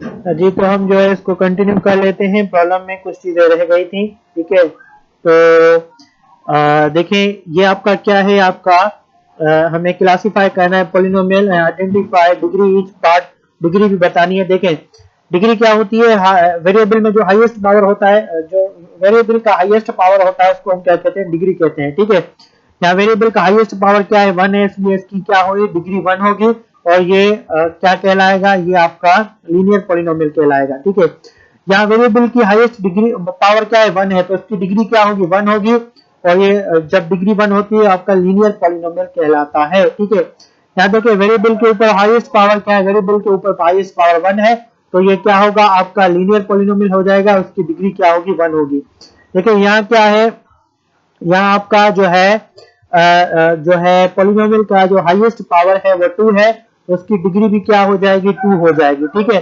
जी, तो हम जो है इसको कंटिन्यू कर लेते हैं। प्रॉब्लम में कुछ चीजें रह गई थी, ठीक है। तो देखें, ये आपका क्या है, आपका हमें क्लासिफाई करना है polynomial, identify degree each part, degree भी बतानी है। देखें डिग्री क्या होती है, वेरिएबल में जो हाईएस्ट पावर होता है, जो वेरिएबल का हाईएस्ट पावर होता है उसको हम क्या कहते हैं, डिग्री कहते हैं, ठीक है। यहाँ वेरिएबल का हाईएस्ट पावर क्या है, 1 है, इसलिए इसकी क्या होगी, डिग्री 1 होगी। और ये क्या कहलाएगा, ये आपका लीनियर पॉलिनोमियल कहलाएगा, ठीक है। यहाँ वेरिएबल की हाईएस्ट डिग्री पावर क्या है, 1 है, तो इसकी डिग्री क्या होगी, 1 होगी। और ये जब डिग्री 1 होती है आपका लीनियर पॉलिनोमियल कहलाता है, ठीक है। यहाँ देखिए वेरिएबल के ऊपर हाईएस्ट पावर क्या है, वेरिएबल के ऊपर हाईएस्ट पावर 1 है, तो ये क्या होगा, आपका लीनियर पॉलिनोमियल हो जाएगा, उसकी डिग्री क्या होगी, 1 होगी। देखिए यहाँ क्या है, यहाँ आपका जो है पॉलिनोमियल का जो हाईएस्ट पावर है वो 2 है, तो उसकी डिग्री भी क्या हो जाएगी, 2 हो जाएगी, ठीक है।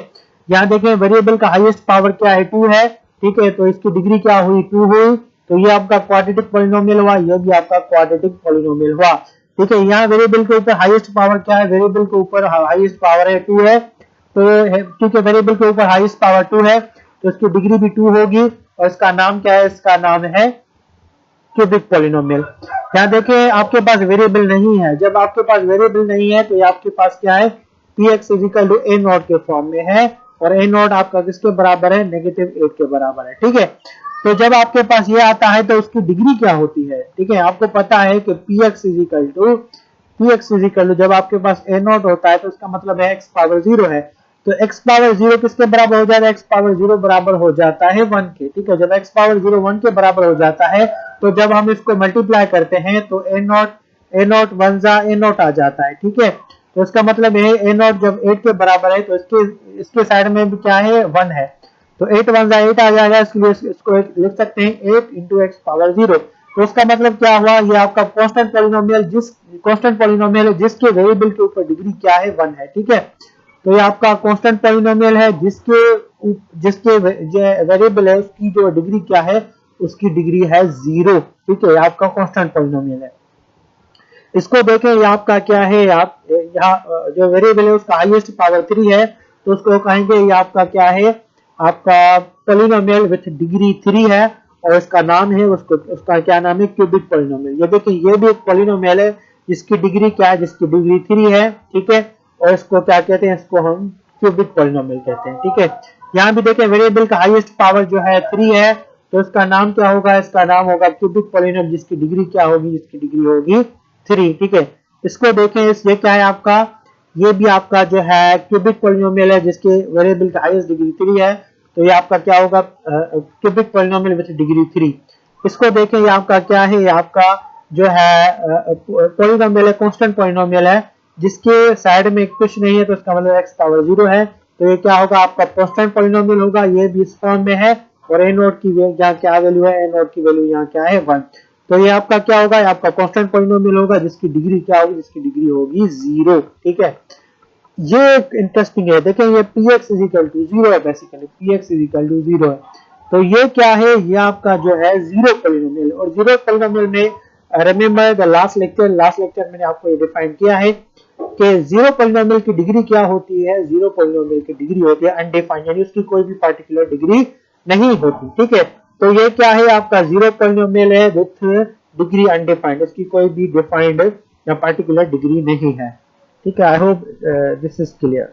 यहाँ देखें वेरिएबल का हाईएस्ट पावर क्या है, 2 है, ठीक है, तो इसकी डिग्री क्या हुई, 2 हुई। तो ये आपका क्वाड्रेटिक पॉलिनोमियल हुआ, ये भी आपका क्वाड्रेटिक पॉलिनोमियल हुआ, ठीक है। यहाँ वेरिएबल के ऊपर हाईएस्ट पावर क्या है, वेरिएबल के ऊपर हाईएस्ट पावर है 2 है, तो ठीक है, वेरिएबल के ऊपर हाईएस्ट पावर 2 है, तो इसकी डिग्री भी 2 होगी। और इसका नाम क्या है, इसका नाम है क्यूबिक पॉलिनोमियल। यहाँ देखिए आपके पास वेरिएबल नहीं है, जब आपके पास वेरिएबल नहीं है तो ये आपके पास क्या है, px is equal to a naught के फॉर्म में है, और ए नॉट आपका किसके बराबर है, -8 के बराबर है, ठीक है। तो जब आपके पास ये आता है तो उसकी डिग्री क्या होती है, ठीक है। आपको पता है कि px इजिकल टू जब आपके पास ए नॉट होता है तो उसका मतलब है x पावर 0 है, तो x पावर 0 किसके बराबर हो जाता है, x पावर 0 बराबर हो जाता है 1 के, ठीक है। जब x पावर 0 1 के बराबर हो जाता है तो जब हम इसको मल्टीप्लाई करते हैं तो ए नॉट 1 जा ए नॉट आ जाता है, ठीक है। तो इसका मतलब है ए नॉट जब 8 के बराबर है तो इसके साइड में भी क्या है, 1 है, तो 8 1 जा 8 आ जाएगा, इसलिए इसको लिख सकते हैं 8 इंटू एक्स पावर 0। तो इसका मतलब क्या हुआ, ये आपका कांस्टेंट पॉलिनोमियल है जिसके वेरिएबल के ऊपर डिग्री क्या है, 1 है, ठीक है। तो ये आपका कांस्टेंट पॉलिनोमियल है जिसके जिसके वेरिएबल है उसकी जो डिग्री क्या है, उसकी डिग्री है 0, ठीक है। आपका कांस्टेंट पॉलिनोमियल है। इसको देखें, ये आपका क्या है, आप यहाँ जो वेरिएबल है उसका हाईएस्ट पावर 3 है, तो उसको कहेंगे ये आपका क्या है, आपका पॉलिनोमियल विथ डिग्री 3 है, और इसका नाम है, उसका क्या नाम है, क्यूबिक पॉलिनोमियल। ये देखिए ये भी एक पॉलिनोमियल है जिसकी डिग्री क्या है, जिसकी डिग्री 3 है, ठीक है। और इसको क्या कहते हैं, इसको हम क्यूबिक पॉलिनोमियल कहते हैं, ठीक है। यहाँ भी देखें वेरिएबल का हाईएस्ट पावर जो है 3 है, तो इसका नाम क्या होगा, इसका नाम होगा क्यूबिक पॉलिनोमियल, जिसकी डिग्री क्या होगी, जिसकी डिग्री होगी 3, ठीक है। इसको देखें, ये क्या है आपका, ये भी आपका जो है क्यूबिक पॉलिनोमियल है जिसके वेरिएबल का हाईएस्ट डिग्री 3 है, तो ये आपका क्या होगा, क्यूबिक पॉलिनोमियल विद डिग्री 3। इसको देखें, ये आपका क्या है, ये आपका जो है पॉलिनोमियल है, कांस्टेंट पॉलिनोमियल है जिसके साइड में कुछ नहीं है, तो इसका मतलब x पावर 0 है, तो ये क्या होगा, आपका कांस्टेंट पॉलिनोमियल होगा, ये भी इस फॉर्म में है। और ए नोट की यहाँ क्या वैल्यू है, ए नोट की वैल्यू यहाँ क्या है, 1। तो ये आपका क्या होगा, आपका कांस्टेंट पॉलिनोमियल होगा जिसकी डिग्री क्या होगी, जिसकी डिग्री होगी 0, ठीक है। ये इंटरेस्टिंग है, देखें ये px इजिकल टू 0 है, बेसिकली px इजिकल टू 0 है। तो ये क्या है, ये आपका जो है जीरो पॉलिनोमियल, और जीरो पॉलिनोमियल में रिमेंबर द लास्ट लेक्चर मैंने आपको ये डिफाइन किया है कि जीरो पॉलिनोमियल की डिग्री क्या होती है, जीरो पॉलिनोमियल की डिग्री होती है अनडिफाइंड, यानी उसकी कोई भी पार्टिकुलर डिग्री नहीं होती, ठीक है। तो ये क्या है, आपका जीरो पॉलिनोमियल है विथ डिग्री अनडिफाइंड, इसकी कोई भी डिफाइंड या पार्टिकुलर डिग्री नहीं है, ठीक है। I hope this is clear.